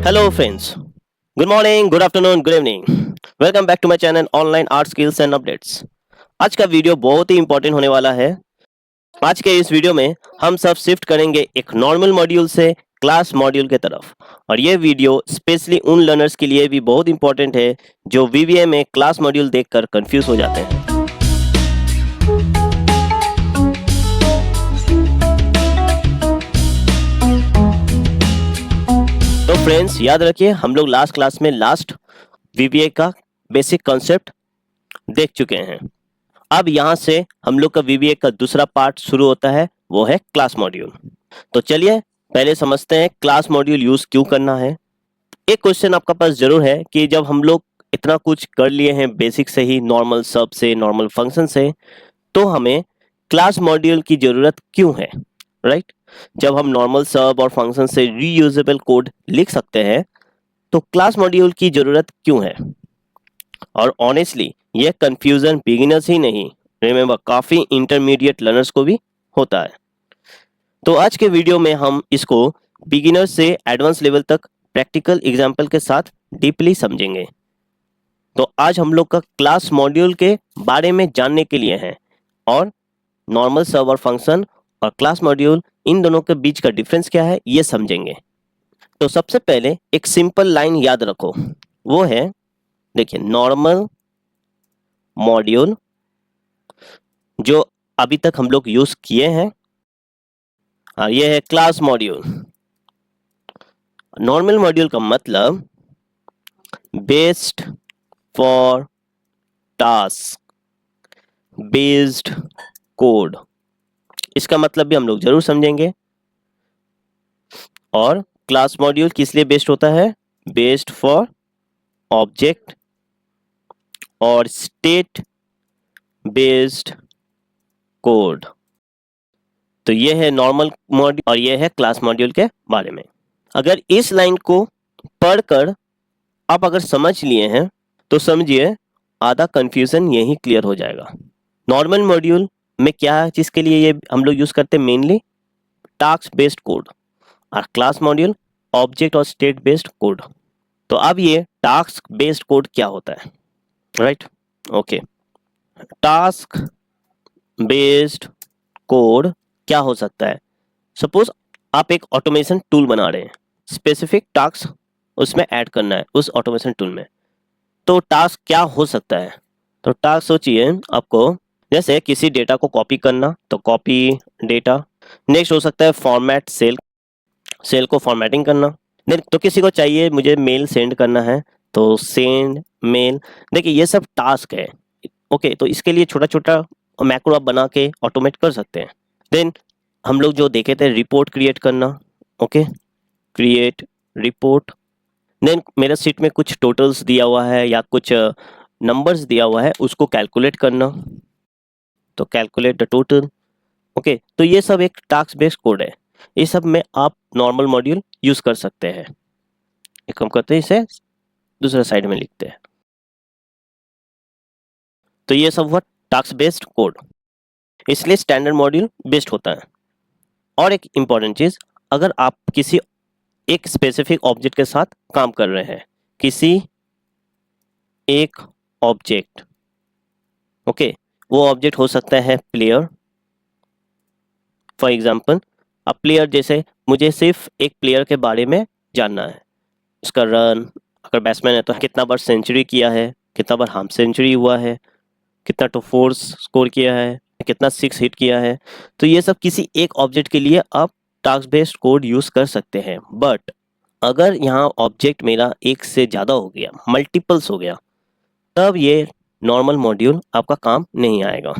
Hello friends. Good morning, good afternoon, good evening. Welcome back to my channel Online Art Skills and Updates. आज का video बहुत ही important होने वाला है। आज के इस वीडियो में हम सब शिफ्ट करेंगे एक नॉर्मल मॉड्यूल से क्लास मॉड्यूल के तरफ और ये वीडियो स्पेशली उन लर्नर्स के लिए भी बहुत इंपॉर्टेंट है जो VBA में क्लास मॉड्यूल देखकर कंफ्यूज हो जाते हैं। तो फ्रेंड्स याद रखिए, हम लोग लास्ट क्लास में VBA का बेसिक कॉन्सेप्ट देख चुके हैं। अब यहाँ से हम लोग का VBA का दूसरा पार्ट शुरू होता है, वो है क्लास मॉड्यूल। तो चलिए पहले समझते हैं क्लास मॉड्यूल यूज क्यों करना है। एक क्वेश्चन आपका पास जरूर है कि जब हम लोग इतना कुछ कर लिए हैं बेसिक से ही, नॉर्मल सब से, नॉर्मल फंक्शन से, तो हमें क्लास मॉड्यूल की जरूरत क्यों है, राइट? जब हम नॉर्मल सब और फंक्शन से रीयूजेबल कोड लिख सकते हैं तो क्लास मॉड्यूल की जरूरत क्यों है? और ऑनेस्टली ये कंफ्यूजन बिगिनर्स ही नहीं, रिमेंबर काफी इंटरमीडिएट लर्नर्स को भी होता है। तो आज के वीडियो में हम इसको बिगिनर से एडवांस लेवल तक प्रैक्टिकल एग्जांपल के साथ डीपली समझेंगे। तो आज हम लोग का क्लास मॉड्यूल के बारे में जानने के लिए है और नॉर्मल सब और फंक्शन और क्लास मॉड्यूल, इन दोनों के बीच का डिफरेंस क्या है ये समझेंगे। तो सबसे पहले एक सिंपल लाइन याद रखो, वो है, देखिए, नॉर्मल मॉड्यूल जो अभी तक हम लोग यूज किए हैं, और ये है क्लास मॉड्यूल। नॉर्मल मॉड्यूल का मतलब based for task based code, इसका मतलब भी हम लोग जरूर समझेंगे। और क्लास मॉड्यूल किस लिए बेस्ड होता है? बेस्ड फॉर ऑब्जेक्ट और स्टेट बेस्ड कोड। तो ये है नॉर्मल मॉड्यूल और ये है क्लास मॉड्यूल के बारे में। अगर इस लाइन को पढ़कर आप अगर समझ लिए हैं तो समझिए आधा कंफ्यूजन यही क्लियर हो जाएगा। नॉर्मल मॉड्यूल में क्या चीज के लिए ये हम लोग यूज करते हैं? मेनली टास्क बेस्ड कोड, और क्लास मॉड्यूल ऑब्जेक्ट और स्टेट बेस्ड कोड। तो अब ये टास्क बेस्ड कोड क्या होता है, right? Okay, task based code क्या हो सकता है? सपोज आप एक ऑटोमेशन टूल बना रहे हैं, स्पेसिफिक टास्क उसमें ऐड करना है उस ऑटोमेशन टूल में। तो टास्क क्या हो सकता है? तो टास्क सोचिए आपको, जैसे किसी डेटा को कॉपी करना, तो कॉपी डेटा। नेक्स्ट हो सकता है फॉर्मेट सेल को फॉर्मेटिंग करना। देन तो किसी को चाहिए मुझे मेल सेंड करना है, तो सेंड मेल। देखिए ये सब टास्क है। ओके, तो इसके लिए छोटा छोटा मैक्रो आप बना के ऑटोमेट कर सकते हैं। देन हम लोग जो देखे थे, रिपोर्ट क्रिएट करना। Okay, create report. देन मेरा शीट में कुछ टोटल्स दिया हुआ है या कुछ नंबर्स दिया हुआ है, उसको कैलकुलेट करना, तो कैलकुलेट द टोटल। ओके, तो ये सब एक टास्क बेस्ड कोड है। ये सब में आप नॉर्मल मॉड्यूल यूज कर सकते हैं। एक काम करते हैं, इसे दूसरे साइड में लिखते हैं। तो ये सब हुआ टास्क बेस्ड कोड, इसलिए स्टैंडर्ड मॉड्यूल बेस्ड होता है। और एक इंपॉर्टेंट चीज, अगर आप किसी एक स्पेसिफिक ऑब्जेक्ट के साथ काम कर रहे हैं, किसी एक ऑब्जेक्ट, ओके, वो ऑब्जेक्ट हो सकता है प्लेयर। फॉर एग्जांपल, अब प्लेयर, जैसे मुझे सिर्फ एक प्लेयर के बारे में जानना है, उसका रन, अगर बैट्समैन है तो कितना बार सेंचुरी किया है, कितना बार हाफ सेंचुरी हुआ है, कितना टू फोर्स स्कोर किया है, कितना सिक्स हिट किया है। तो ये सब किसी एक ऑब्जेक्ट के लिए आप टास्क बेस्ड कोड यूज कर सकते हैं। बट अगर यहाँ ऑब्जेक्ट मेरा एक से ज़्यादा हो गया, मल्टीपल्स हो गया, तब ये नॉर्मल मॉड्यूल आपका काम नहीं आएगा।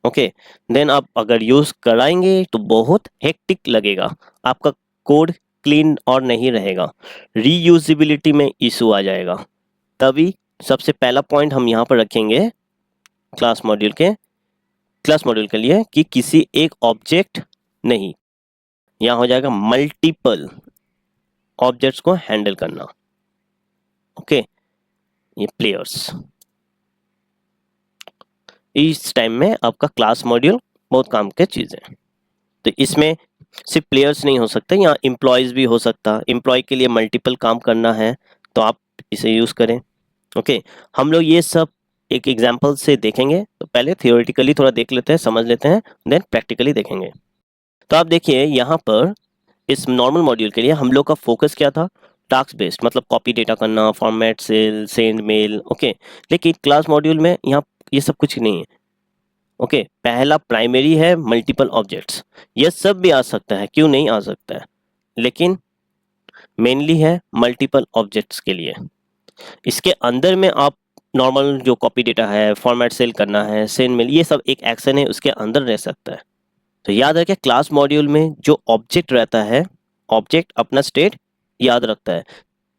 ओके, देन आप अगर यूज कराएंगे तो बहुत हेक्टिक लगेगा, आपका कोड क्लीन और नहीं रहेगा, रीयूजिबिलिटी में इशू आ जाएगा। तभी सबसे पहला पॉइंट हम यहाँ पर रखेंगे क्लास मॉड्यूल के लिए कि किसी एक ऑब्जेक्ट नहीं, यहाँ हो जाएगा मल्टीपल ऑब्जेक्ट्स को हैंडल करना। ओके, ये प्लेयर्स, इस टाइम में आपका क्लास मॉड्यूल बहुत काम की चीज है। तो इसमें सिर्फ प्लेयर्स नहीं हो सकते, यहाँ एम्प्लॉयज भी हो सकता, एम्प्लॉय के लिए मल्टीपल काम करना है तो आप इसे यूज करें। ओके, हम लोग ये सब एक एग्जांपल से देखेंगे। तो पहले थियोरेटिकली थोड़ा देख लेते हैं, समझ लेते हैं, देन प्रैक्टिकली देखेंगे। तो आप देखिए यहाँ पर इस नॉर्मल मॉड्यूल के लिए हम लोग का फोकस क्या था, टास्क बेस्ड, मतलब कॉपी डेटा करना, format cell, send mail. Okay, लेकिन क्लास मॉड्यूल में यहाँ ये सब कुछ नहीं है। ओके, पहला प्राइमरी है मल्टीपल ऑब्जेक्ट्स, ये सब भी आ सकता है, क्यों नहीं आ सकता है, लेकिन मेनली है मल्टीपल ऑब्जेक्ट्स के लिए। इसके अंदर में आप नॉर्मल जो कॉपी डेटा है, फॉर्मेट सेल करना है, सेंड मेल, ये सब एक एक्शन है, उसके अंदर रह सकता है। तो याद रखें क्लास मॉड्यूल में जो ऑब्जेक्ट रहता है, ऑब्जेक्ट अपना स्टेट याद रखता है।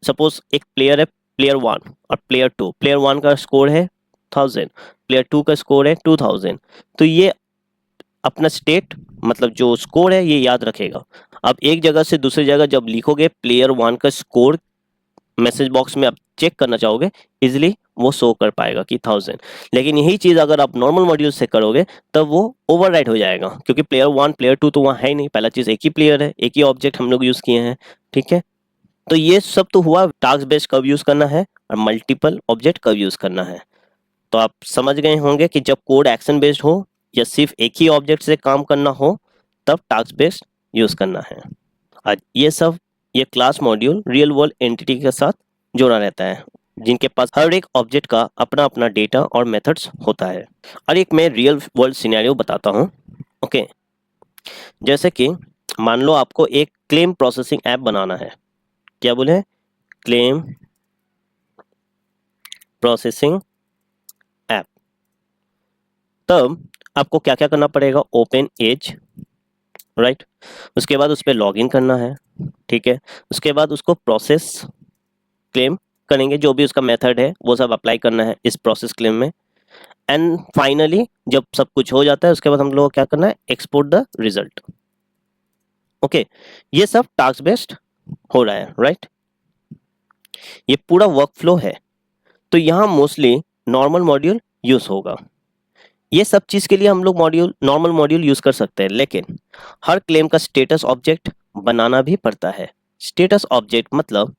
सपोज एक प्लेयर है, प्लेयर 1 और प्लेयर 2, प्लेयर 1 का स्कोर है 1000, प्लेयर 2 का स्कोर है 2000, तो ये अपना स्टेट मतलब जो स्कोर है ये याद रखेगा। अब एक जगह से दूसरी जगह जब लिखोगे प्लेयर 1 का स्कोर, मैसेज बॉक्स में आप चेक करना चाहोगे, इजिली वो शो कर पाएगा कि 1000। लेकिन यही चीज अगर आप नॉर्मल मॉड्यूल से करोगे तब वो ओवरराइट हो जाएगा, क्योंकि प्लेयर 1 प्लेयर 2 तो वहाँ है ही नहीं, पहला चीज एक ही प्लेयर है, एक ही ऑब्जेक्ट हम लोग यूज किए हैं। ठीक है, तो ये सब तो हुआ टास्क बेस्ड कब यूज करना है और मल्टीपल ऑब्जेक्ट कब यूज करना है। तो आप समझ गए होंगे कि जब कोड एक्शन बेस्ड हो या सिर्फ एक ही ऑब्जेक्ट से काम करना हो तब टास्क बेस्ड यूज करना है। आज ये सब, ये class module real world entity के साथ जोड़ा रहता है, जिनके पास हर एक ऑब्जेक्ट का अपना अपना डेटा और मेथड्स होता है। और एक मैं रियल वर्ल्ड सिनेरियो बताता हूँ। ओके, जैसे कि मान लो आपको एक क्लेम प्रोसेसिंग ऐप बनाना है। क्या बोले, क्लेम प्रोसेसिंग ऐप। तब आपको क्या क्या करना पड़ेगा, ओपन एज, राइट, उसके बाद उस पर लॉग इन करना है। ठीक है, उसके बाद उसको प्रोसेस क्लेम करेंगे, जो भी उसका मेथड है वो सब अप्लाई करना है इस प्रोसेस क्लेम में। एंड फाइनली जब सब कुछ हो जाता है उसके बाद हम लोग को क्या करना है, एक्सपोर्ट द रिजल्ट। ओके, ये सब टास्क बेस्ड हो रहा है, राइट। ये पूरा वर्क फ्लो है। तो यहाँ मोस्टली नॉर्मल मॉड्यूल यूज होगा। ये सब चीज के लिए हम लोग मॉड्यूल, नॉर्मल मॉड्यूल यूज कर सकते हैं, लेकिन हर क्लेम का स्टेटस ऑब्जेक्ट बनाना भी पड़ता है। स्टेटस ऑब्जेक्ट मतलब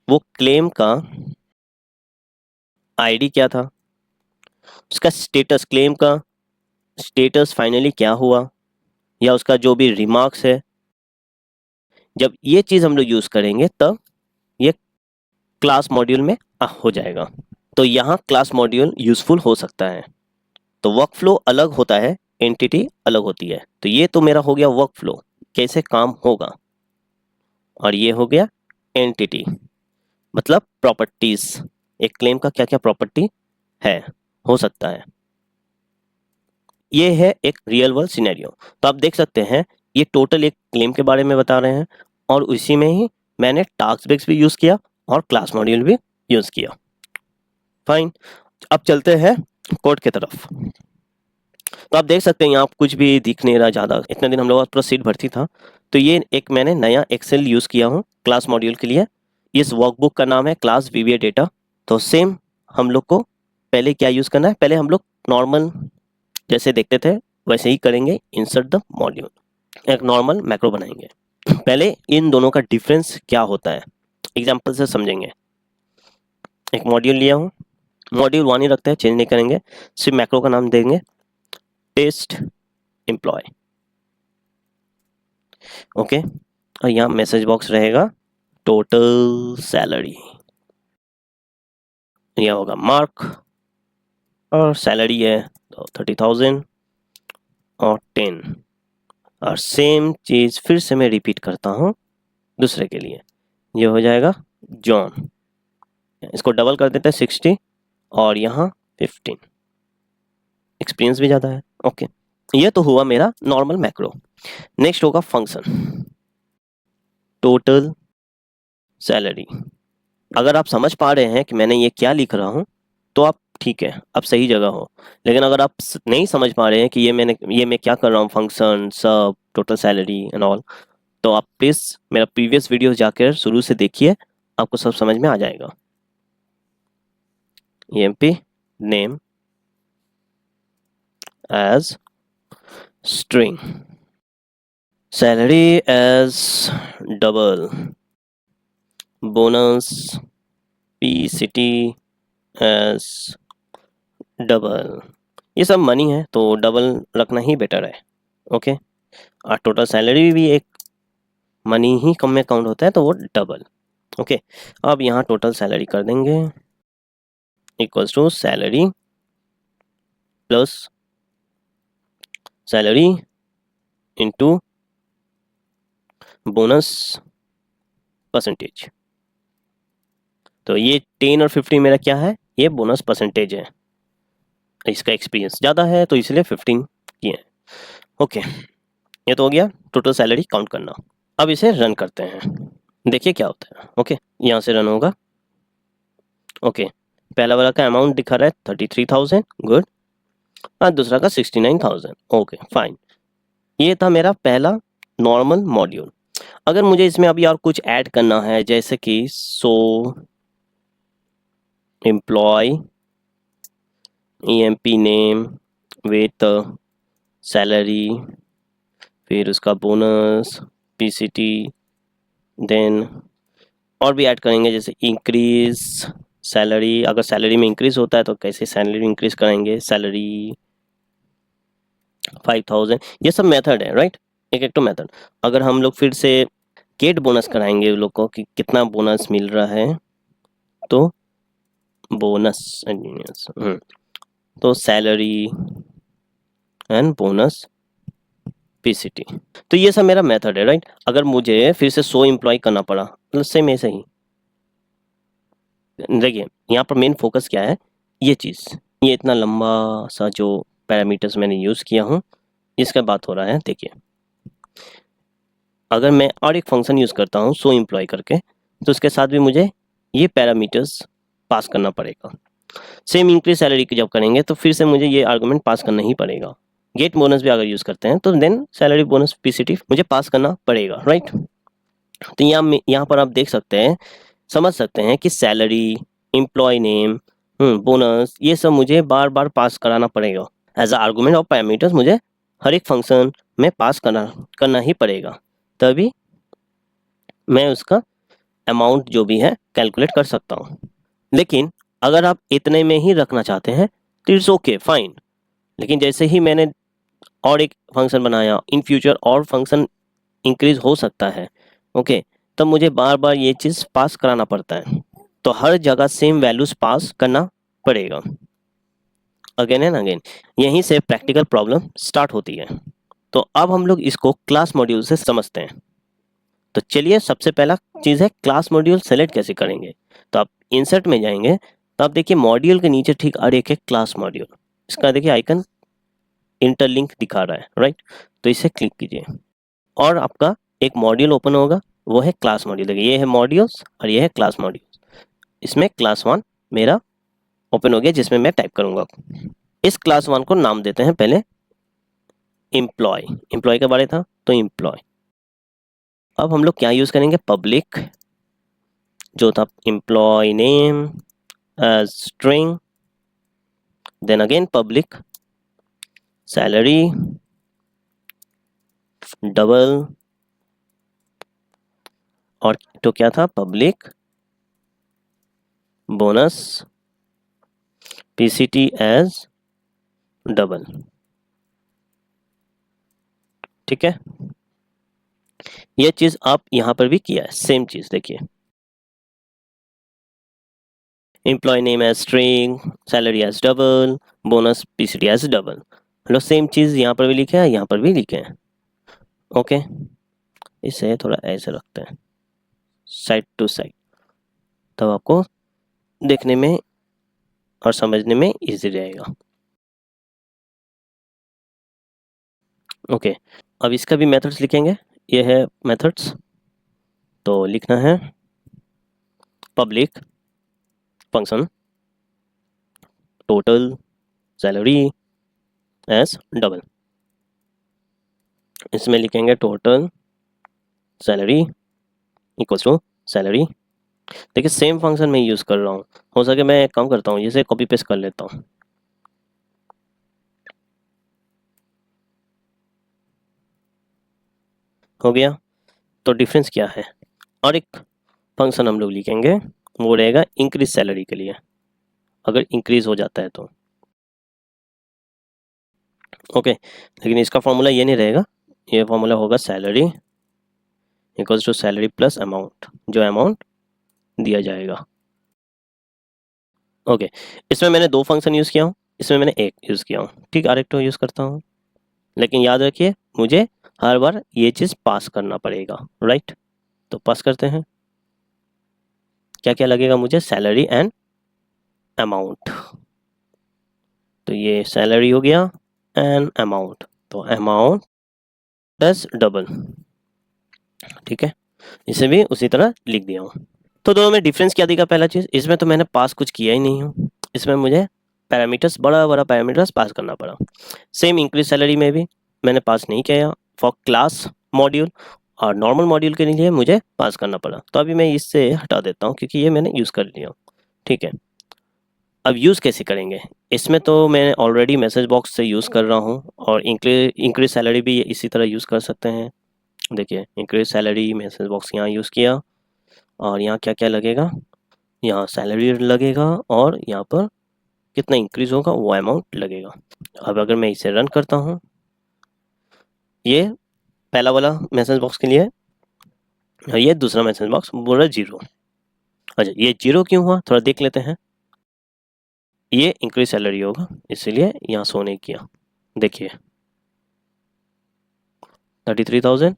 वो क्लेम का आईडी क्या था, उसका स्टेटस, क्लेम का स्टेटस फाइनली क्या हुआ, या उसका जो भी रिमार्क्स है, जब ये चीज हम लोग यूज करेंगे तब ये क्लास मॉड्यूल में हो जाएगा। तो यहाँ क्लास मॉड्यूल यूजफुल हो सकता है। तो वर्क फ्लो अलग होता है, एंटिटी अलग होती है। तो ये तो मेरा हो गया वर्क फ्लो, कैसे काम होगा। और ये हो गया एंटिटी, मतलब प्रॉपर्टीज, एक क्लेम का क्या क्या प्रॉपर्टी है, हो सकता है। ये है एक रियल वर्ल्ड सिनेरियो। तो आप देख सकते हैं ये टोटल एक क्लेम के बारे में बता रहे हैं, और उसी में ही मैंने टास्क बेस्ड भी यूज किया और क्लास मॉड्यूल भी यूज किया। फाइन, अब चलते हैं कोड की तरफ। तो आप देख सकते हैं यहाँ कुछ भी दिख नहीं रहा ज़्यादा, इतने दिन हम लोग का पूरा सीट भर्ती था। तो ये एक मैंने नया एक्सेल यूज़ किया हूँ क्लास मॉड्यूल के लिए। इस वर्कबुक का नाम है क्लास वीवीए डेटा। तो सेम हम लोग को पहले क्या यूज़ करना है, पहले हम लोग नॉर्मल जैसे देखते थे वैसे ही करेंगे, इंसर्ट द मॉड्यूल, एक नॉर्मल मैक्रो बनाएंगे। पहले इन दोनों का डिफरेंस क्या होता है एग्जाम्पल से समझेंगे। एक मॉड्यूल लिया हूँ, मॉड्यूल 1 ही रखते हैं, चेंज नहीं करेंगे, सिर्फ मैक्रो का नाम देंगे टेस्ट एम्प्लॉय। ओके, और यहाँ मैसेज बॉक्स रहेगा टोटल सैलरी, यह होगा मार्क, और सैलरी है तो 30,000 और 10। और सेम चीज फिर से मैं रिपीट करता हूँ दूसरे के लिए, ये हो जाएगा जॉन, इसको डबल कर देते हैं 60 और यहाँ 15, एक्सपीरियंस भी ज़्यादा है। ओके, ये तो हुआ मेरा नॉर्मल मैक्रो। नेक्स्ट होगा फंक्शन टोटल सैलरी। अगर आप समझ पा रहे हैं कि मैंने ये क्या लिख रहा हूँ तो आप ठीक है, आप सही जगह हो। लेकिन अगर आप नहीं समझ पा रहे हैं कि ये मैं क्या कर रहा हूँ, फंक्शन सब टोटल सैलरी एंड ऑल, तो आप प्लीज़ मेरा प्रीवियस वीडियो जाकर शुरू से देखिए, आपको सब समझ में आ जाएगा। emp name as string, salary as double, bonus PCT as double, ये सब मनी है तो डबल रखना ही बेटर है। ओके, और टोटल सैलरी भी एक मनी ही कम में काउंट होता है तो वो डबल। ओके, अब यहाँ टोटल सैलरी कर देंगे equals to salary plus salary into bonus percentage. तो ये 10 और 50 मेरा क्या है, ये बोनस परसेंटेज है, इसका एक्सपीरियंस ज़्यादा है तो इसलिए 15 किए हैं। ओके, ये तो हो गया टोटल सैलरी काउंट करना। अब इसे रन करते हैं, देखिए क्या होता है। ओके, यहाँ से रन होगा। ओके, पहला वाला का अमाउंट दिखा रहा है 33,000, गुड, और दूसरा का 69,000। ओके फाइन, ये था मेरा पहला नॉर्मल मॉड्यूल। अगर मुझे इसमें अभी और कुछ ऐड करना है, जैसे कि so employ EMP name with salary, फिर उसका बोनस पीसीटी, देन और भी ऐड करेंगे जैसे इंक्रीज सैलरी, अगर सैलरी में इंक्रीज होता है तो कैसे सैलरी इंक्रीज करेंगे, सैलरी 5,000, ये सब मेथड है राइट, एक एक तो मेथड। अगर हम लोग फिर से गेट बोनस कराएंगे उन लोग को कि कितना बोनस मिल रहा है, तो बोनस तो सैलरी एंड बोनस पीसीटी, तो ये सब मेरा मेथड है राइट। अगर मुझे फिर से 100 एम्प्लॉय करना पड़ा, मतलब सेम ऐसे ही, देखिए यहाँ पर मेन फोकस क्या है, ये चीज़, ये इतना लंबा सा जो पैरामीटर्स मैंने यूज़ किया हूँ, इसका बात हो रहा है। देखिए अगर मैं और एक फंक्शन यूज़ करता हूँ 100 एम्प्लॉय करके, तो उसके साथ भी मुझे ये पैरामीटर्स पास करना पड़ेगा। सेम इंक्रीज सैलरी की जब करेंगे तो फिर से मुझे ये आर्गुमेंट पास करना ही पड़ेगा। गेट बोनस भी अगर यूज़ करते हैं तो देन सैलरी बोनस पीसीटी मुझे पास करना पड़ेगा राइट। तो यहाँ पर आप देख सकते हैं, समझ सकते हैं कि सैलरी, एम्प्लॉय नेम, बोनस, ये सब मुझे बार बार पास कराना पड़ेगा as a argument of parameters, मुझे हर एक फंक्शन में पास करना ही पड़ेगा, तभी मैं उसका अमाउंट जो भी है कैलकुलेट कर सकता हूँ। लेकिन अगर आप इतने में ही रखना चाहते हैं तो इट्स ओके फाइन, लेकिन जैसे ही मैंने और एक फंक्शन बनाया, इन फ्यूचर और फंक्शन इंक्रीज हो सकता है, ओके, तब मुझे बार बार ये चीज़ पास कराना पड़ता है, तो हर जगह सेम वैल्यूज पास करना पड़ेगा अगेन एंड अगेन, यहीं से प्रैक्टिकल प्रॉब्लम स्टार्ट होती है। तो अब हम लोग इसको क्लास मॉड्यूल से समझते हैं। तो चलिए, सबसे पहला चीज़ है क्लास मॉड्यूल सेलेक्ट कैसे करेंगे। तो आप इंसर्ट में जाएंगे, तो आप देखिए मॉड्यूल के नीचे ठीक और एक है क्लास मॉड्यूल, इसका देखिए आइकन इंटरलिंक दिखा रहा है राइट, तो इसे क्लिक कीजिए और आपका एक मॉड्यूल ओपन होगा, वो है क्लास मॉड्यूल। देखिए ये है मॉड्यूल्स और ये है क्लास मॉड्यूल्स, इसमें क्लास 1 मेरा ओपन हो गया जिसमें मैं टाइप करूंगा। इस क्लास 1 को नाम देते हैं पहले एम्प्लॉय, एम्प्लॉय के बारे था तो एम्प्लॉय। अब हम लोग क्या यूज करेंगे, पब्लिक जो था employ name as string, then again public salary double, और तो क्या था public bonus PCT as double. ठीक है, ये चीज आप यहां पर भी किया है, सेम चीज देखिए, employ name as string, salary as double, bonus PCT as double, मतलब सेम चीज यहाँ पर भी लिखे हैं, यहाँ पर भी लिखे हैं। ओके, इसे थोड़ा ऐसे रखते हैं साइड टू साइड, तब आपको देखने में और समझने में इजी रहेगा। ओके, अब इसका भी मेथड्स लिखेंगे, ये है मेथड्स, तो लिखना है public function total salary as double, इसमें लिखेंगे total salary equals to salary. देखिए सेम फंक्शन में यूज़ कर रहा हूँ, हो सके मैं एक काम करता हूँ, इसे कॉपी पेस्ट कर लेता हूँ। हो गया। तो डिफरेंस क्या है, और एक फंक्शन हम लोग लिखेंगे, वो रहेगा इंक्रीज सैलरी के लिए, अगर इंक्रीज हो जाता है तो। ओके, लेकिन इसका फॉर्मूला ये नहीं रहेगा, ये फॉर्मूला होगा salary equals to salary plus amount, जो अमाउंट दिया जाएगा। ओके, इसमें मैंने दो फंक्शन यूज़ किया हूँ, इसमें मैंने एक यूज़ किया हूँ, ठीक, आरेक्टो यूज़ करता हूँ। लेकिन याद रखिए मुझे हर बार ये चीज़ पास करना पड़ेगा, राइट। तो पास करते हैं, क्या क्या लगेगा मुझे, सैलरी एंड अमाउंट। तो ये सैलरी हो गया एंड अमाउंट, तो अमाउंट प्लस डबल, ठीक है, इसे भी उसी तरह लिख दिया हूँ। तो दोनों में डिफरेंस क्या दिखा, पहला चीज़ इसमें तो मैंने पास कुछ किया ही नहीं हूँ, इसमें मुझे पैरामीटर्स, बड़ा बड़ा पैरामीटर्स पास करना पड़ा। सेम इंक्रीज सैलरी में भी मैंने पास नहीं किया फॉर क्लास मॉड्यूल, और नॉर्मल मॉड्यूल के लिए मुझे पास करना पड़ा। तो अभी मैं इससे हटा देता हूँ क्योंकि ये मैंने यूज़ कर लिया, ठीक है। अब यूज़ कैसे करेंगे, इसमें तो मैं ऑलरेडी मैसेज बॉक्स से यूज़ कर रहा हूँ, और इंक्रीज सैलरी भी इसी तरह यूज़ कर सकते हैं। देखिए इंक्रीज सैलरी मैसेज बॉक्स यहाँ यूज़ किया, और यहाँ क्या क्या लगेगा, यहाँ सैलरी लगेगा, और यहाँ पर कितना इंक्रीज होगा वो अमाउंट लगेगा। अब अगर मैं इसे रन करता हूँ, ये पहला वाला मैसेज बॉक्स के लिए, और ये दूसरा मैसेज बॉक्स बोल रहा है 0। अच्छा, ये 0 क्यों हुआ, थोड़ा देख लेते हैं। ये इंक्रीज सैलरी होगा, इसीलिए यहाँ शो नहीं किया। देखिए 33,000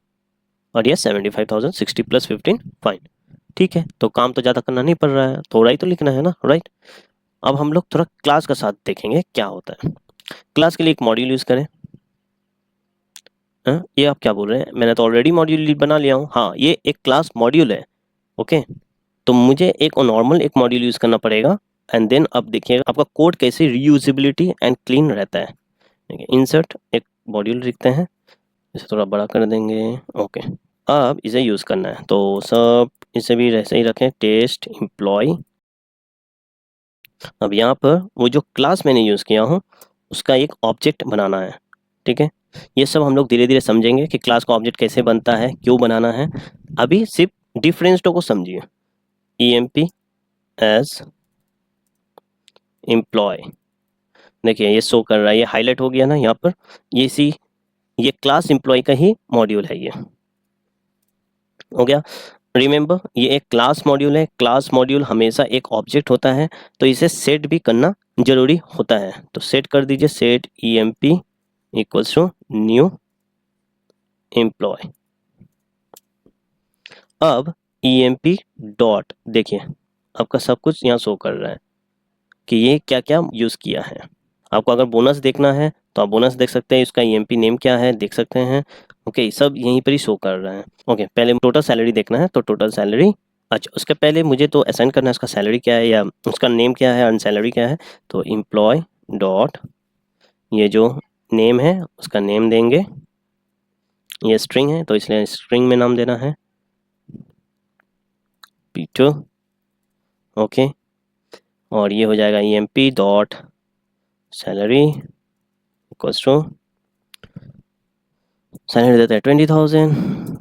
और ये 75,000, 60 प्लस 15, फाइन, ठीक है। तो काम तो ज़्यादा करना नहीं पड़ रहा है, थोड़ा ही तो लिखना है ना, राइट। अब हम लोग थोड़ा क्लास का साथ देखेंगे क्या होता है। क्लास के लिए एक मॉड्यूल यूज़ करें। ये आप क्या बोल रहे हैं, मैंने तो ऑलरेडी मॉड्यूल बना लिया हूँ। हाँ, ये एक क्लास मॉड्यूल है, ओके। तो मुझे एक नॉर्मल एक मॉड्यूल यूज़ करना पड़ेगा, एंड देन अब देखिएगा आपका कोड कैसे रीयूजेबिलिटी एंड क्लीन रहता है। देखिए इंसर्ट एक मॉड्यूल लिखते हैं, इसे थोड़ा बड़ा कर देंगे, ओके। अब इसे यूज़ करना है, तो सब इसे भी ऐसे ही रखें, टेस्ट एम्प्लॉय। अब यहाँ पर वो जो क्लास मैंने यूज़ किया हूँ उसका एक ऑब्जेक्ट बनाना है, ठीक है। ये सब हम लोग धीरे धीरे समझेंगे कि क्लास का ऑब्जेक्ट कैसे बनता है, क्यों बनाना है। अभी सिर्फ डिफरेंस को समझिए। EMP एज एम्प्लॉय, देखिए ये शो कर रहा है, ये हाईलाइट हो गया ना यहाँ पर, ये क्लास एम्प्लॉय का ही मॉड्यूल है, ये हो गया। रिमेंबर ये एक क्लास मॉड्यूल है, क्लास मॉड्यूल हमेशा एक ऑब्जेक्ट होता है, तो इसे सेट भी करना जरूरी होता है। तो सेट कर दीजिए, set EMP equals to new employ. अब EMP डॉट, देखिए आपका सब कुछ यहाँ शो कर रहा है कि ये क्या क्या यूज़ किया है। आपको अगर बोनस देखना है तो आप बोनस देख सकते हैं, इसका EMP नेम क्या है देख सकते हैं, ओके, सब यहीं पर ही शो कर रहा है। ओके, पहले टोटल सैलरी देखना है, तो टोटल सैलरी, अच्छा उसके पहले मुझे तो असाइन करना है इसका सैलरी क्या है या उसका नेम क्या है, अर्न सैलरी क्या है। तो एम्प्लॉय डॉट, ये जो नेम है उसका नेम देंगे, ये स्ट्रिंग है तो इसलिए स्ट्रिंग में नाम देना है P2, ओके। और ये हो जाएगा EMP dot salary equals to, salary देता है 20,000,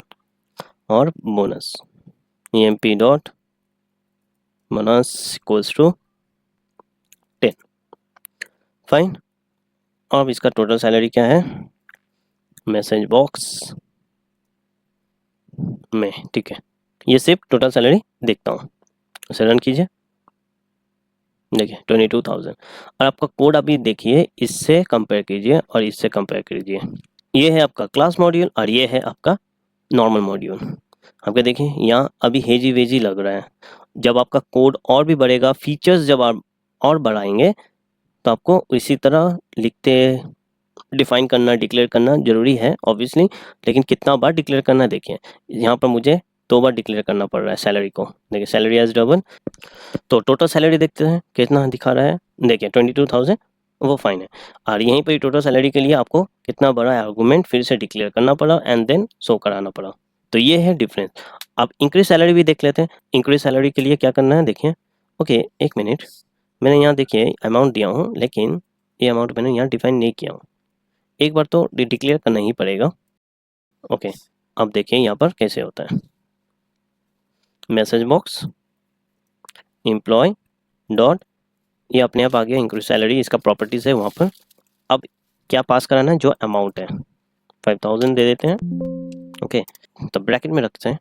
और bonus EMP dot bonus equals to 10, fine. अब इसका टोटल सैलरी क्या है मैसेज बॉक्स में, ठीक है। ये सिर्फ टोटल सैलरी देखता हूँ, उसे रन कीजिए, देखिए 22,000। और आपका कोड अभी देखिए, इससे कंपेयर कीजिए और इससे कंपेयर कीजिए। ये है आपका क्लास मॉड्यूल और ये है आपका नॉर्मल मॉड्यूल। आपके देखिए यहाँ अभी हेजी वेजी लग रहा है। जब आपका कोड और भी बढ़ेगा, फीचर्स जब आप और बढ़ाएंगे, तो आपको इसी तरह लिखते डिफाइन करना, डिक्लेयर करना जरूरी है ऑब्वियसली। लेकिन कितना बार डिक्लेयर करना, देखिए यहाँ पर मुझे 2 बार डिक्लेयर करना पड़ रहा है सैलरी को। देखिए सैलरी एज डबल, तो टोटल सैलरी देखते हैं कितना दिखा रहा है, देखिए 22,000, वो फाइन है। और यहीं पर टोटल सैलरी के लिए आपको कितना बड़ा आर्गूमेंट फिर से डिक्लेयर करना पड़ा एंड देन शो कराना पड़ा। तो ये है डिफरेंस। अब इंक्रीज सैलरी भी देख लेते हैं। इंक्रीज सैलरी के लिए क्या करना है, देखिए, ओके एक मिनट, मैंने यहाँ देखिए अमाउंट दिया हूँ, लेकिन ये अमाउंट मैंने यहाँ डिफाइन नहीं किया हूँ। एक बार तो डिक्लेयर करना ही पड़ेगा, ओके। अब देखिए यहाँ पर कैसे होता है, मैसेज बॉक्स एम्प्लॉय डॉट, ये अपने आप आ गया इंक्रीज सैलरी, इसका प्रॉपर्टीज है वहाँ पर। अब क्या पास कराना है, जो अमाउंट है 5000 दे देते हैं, ओके। तो ब्रैकेट में रखते हैं,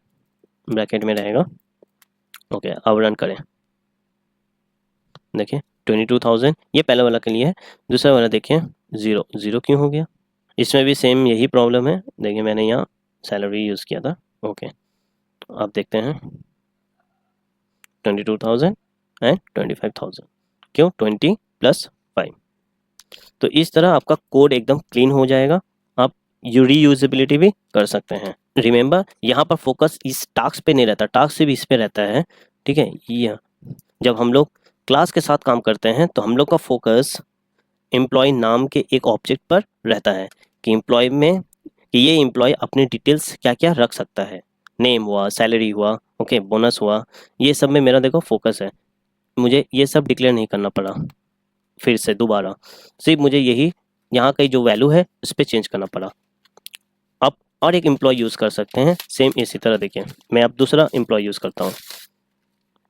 ब्रैकेट में रहेगा, ओके। अब रन करें, देखिए 22,000 ये पहले वाला के लिए है। दूसरा वाला देखिए 0 क्यों हो गया, इसमें भी सेम यही प्रॉब्लम है। देखिए मैंने यहाँ सैलरी यूज़ किया था, ओके। अब देखते हैं 22,000 एंड 25,000, क्यों 20 + 5। तो इस तरह आपका कोड एकदम क्लीन हो जाएगा, आप रीयूजेबिलिटी भी कर सकते हैं। रिमेंबर यहाँ पर फोकस इस टास्क पे नहीं रहता, टास्क से भी इस पे रहता है, ठीक है। ये जब हम लोग क्लास के साथ काम करते हैं तो हम लोग का फोकस एम्प्लॉय नाम के एक ऑब्जेक्ट पर रहता है कि एम्प्लॉय में कि ये एम्प्लॉय अपने डिटेल्स क्या क्या रख सकता है, नेम हुआ, सैलरी हुआ, ओके, बोनस हुआ, ये सब में मेरा देखो फोकस है। मुझे ये सब डिक्लेयर नहीं करना पड़ा फिर से दोबारा, सिर्फ मुझे यही यहाँ की जो वैल्यू है उस पर चेंज करना पड़ा। अब और एक एम्प्लॉय यूज़ कर सकते हैं सेम इसी तरह। देखिए मैं अब दूसरा एम्प्लॉय यूज़ करता हूँ।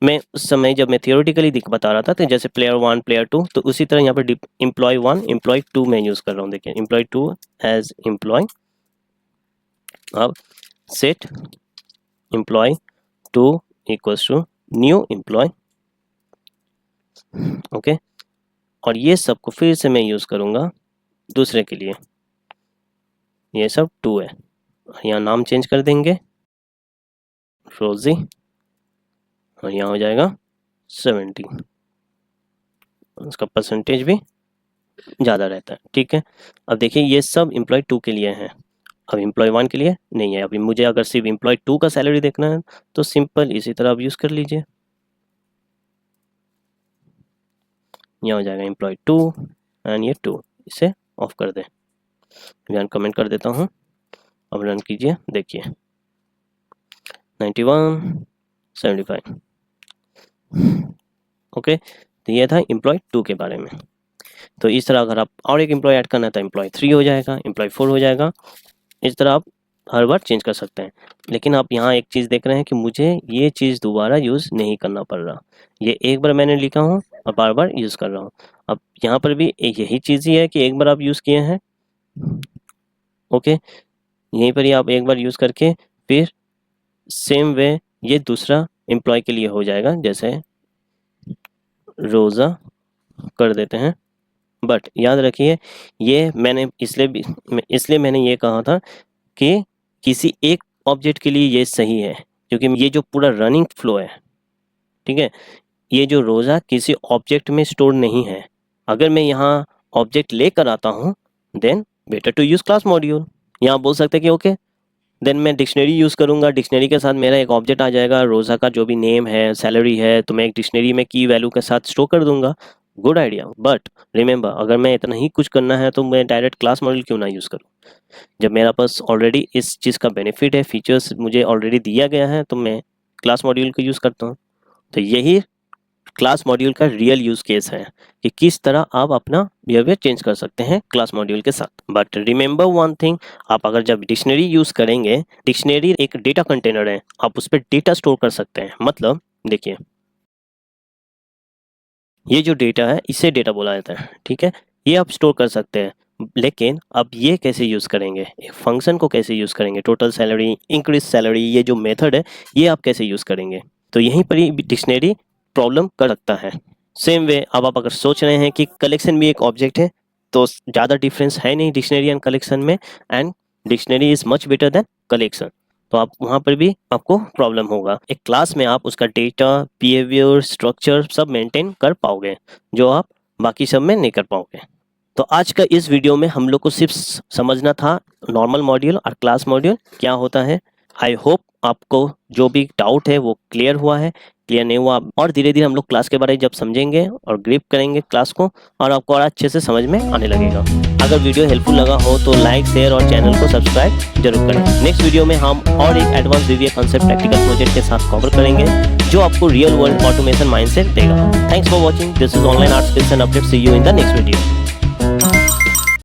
मैं उस समय जब मैं थियोरेटिकली बता रहा था तो जैसे player 1 player 2, तो उसी तरह यहाँ पर एम्प्लॉय 1 एम्प्लॉय 2 मैं यूज़ कर रहा हूँ। देखिए एम्प्लॉय 2 एज एम्प्लॉय, अब set employ 2 equals to new employ, okay. और ये सब को फिर से मैं यूज़ करूँगा दूसरे के लिए, ये सब 2 है, यहाँ नाम चेंज कर देंगे रोजी, और यहाँ हो जाएगा 70, उसका परसेंटेज भी ज़्यादा रहता है, ठीक है। अब देखिए ये सब एम्प्लॉय 2 के लिए हैं, अब एम्प्लॉय 1 के लिए नहीं है। अभी मुझे अगर सिर्फ एम्प्लॉय 2 का सैलरी देखना है तो सिंपल इसी तरह आप यूज़ कर लीजिए, यहाँ हो जाएगा एम्प्लॉय 2 एंड ये 2, इसे ऑफ कर दें, मैं कमेंट कर देता हूँ। अब रन कीजिए, देखिए 91 75, ओके। तो ये था एम्प्लॉय 2 के बारे में। तो इस तरह अगर आप और एक एम्प्लॉय ऐड करना है तो एम्प्लॉय 3 हो जाएगा, एम्प्लॉय 4 हो जाएगा, इस तरह आप हर बार चेंज कर सकते हैं। लेकिन आप यहाँ एक चीज़ देख रहे हैं कि मुझे ये चीज़ दोबारा यूज़ नहीं करना पड़ रहा, ये एक बार मैंने लिखा हूँ और बार बार यूज़ कर रहा हूँ। अब यहाँ पर भी यही चीज़ ही है कि एक बार आप यूज़ किए हैं, ओके, यहीं पर ही आप एक बार यूज़ करके फिर सेम वे ये दूसरा एम्प्लॉय के लिए हो जाएगा, जैसे रोज़ा कर देते हैं। बट याद रखिए ये मैंने इसलिए मैंने ये कहा था कि किसी एक ऑब्जेक्ट के लिए ये सही है, क्योंकि ये जो पूरा रनिंग फ्लो है, ठीक है, ये जो रोज़ा किसी ऑब्जेक्ट में स्टोर नहीं है। अगर मैं यहाँ ऑब्जेक्ट लेकर आता हूँ then better to use class module. यहाँ बोल सकते हैं कि ओके देन मैं डिक्शनरी यूज़ करूँगा, डिक्शनरी के साथ मेरा एक ऑब्जेक्ट आ जाएगा, रोज़ा का जो भी नेम है, सैलरी है, तो मैं एक डिक्शनरी में की वैल्यू के साथ स्टोर कर दूंगा। गुड आइडिया, बट रिमेंबर अगर मैं इतना ही कुछ करना है तो मैं डायरेक्ट क्लास मॉड्यूल क्यों ना यूज़ करूँ, जब मेरा पास ऑलरेडी इस चीज़ का बेनिफिट है, फीचर्स मुझे ऑलरेडी दिया गया है, तो मैं क्लास मॉड्यूल को यूज़ करता हूँ। तो यही क्लास मॉड्यूल का रियल यूज़ केस है कि किस तरह आप अपना बिहेवियर चेंज कर सकते हैं क्लास मॉड्यूल के साथ। बट रिमेंबर वन थिंग, आप अगर जब डिक्शनरी यूज़ करेंगे, डिक्शनरी एक डेटा कंटेनर है, आप उस पर डेटा स्टोर कर सकते हैं। मतलब देखिए ये जो डेटा है इसे डेटा बोला जाता है, ठीक है, ये आप स्टोर कर सकते हैं। लेकिन अब ये कैसे यूज़ करेंगे, एक फंक्शन को कैसे यूज़ करेंगे, टोटल सैलरी, इंक्रीज सैलरी, ये जो मेथड है ये आप कैसे यूज़ करेंगे, तो यहीं पर ही डिक्शनरी प्रॉब्लम कर सकता है। सेम वे अब आप अगर सोच रहे हैं कि कलेक्शन भी एक ऑब्जेक्ट है, तो ज़्यादा डिफरेंस है नहीं डिक्शनरी एंड कलेक्शन में, and dictionary is much better than collection, तो आप वहाँ पर भी आपको प्रॉब्लम होगा। एक क्लास में आप उसका डेटा, बिहेवियर, स्ट्रक्चर सब मेंटेन कर पाओगे, जो आप बाकी सब में नहीं कर पाओगे। तो आज का इस वीडियो में हम लोग को सिर्फ समझना था नॉर्मल मॉड्यूल और क्लास मॉड्यूल क्या होता है। आई होप आपको जो भी डाउट है वो क्लियर हुआ है, क्लियर नहीं हुआ और धीरे धीरे हम लोग क्लास के बारे में जब समझेंगे और ग्रिप करेंगे क्लास को, और आपको और अच्छे से समझ में आने लगेगा। अगर वीडियो हेल्पफुल लगा हो तो लाइक, शेयर और चैनल को सब्सक्राइब जरूर करें। नेक्स्ट वीडियो में हम और एक advance VBA concept practical project के साथ कवर करेंगे, जो आपको रियल वर्ल्ड ऑटोमेशन माइंडसेट देगा। Thanks for watching, this is online art skills and update, see you in the next video.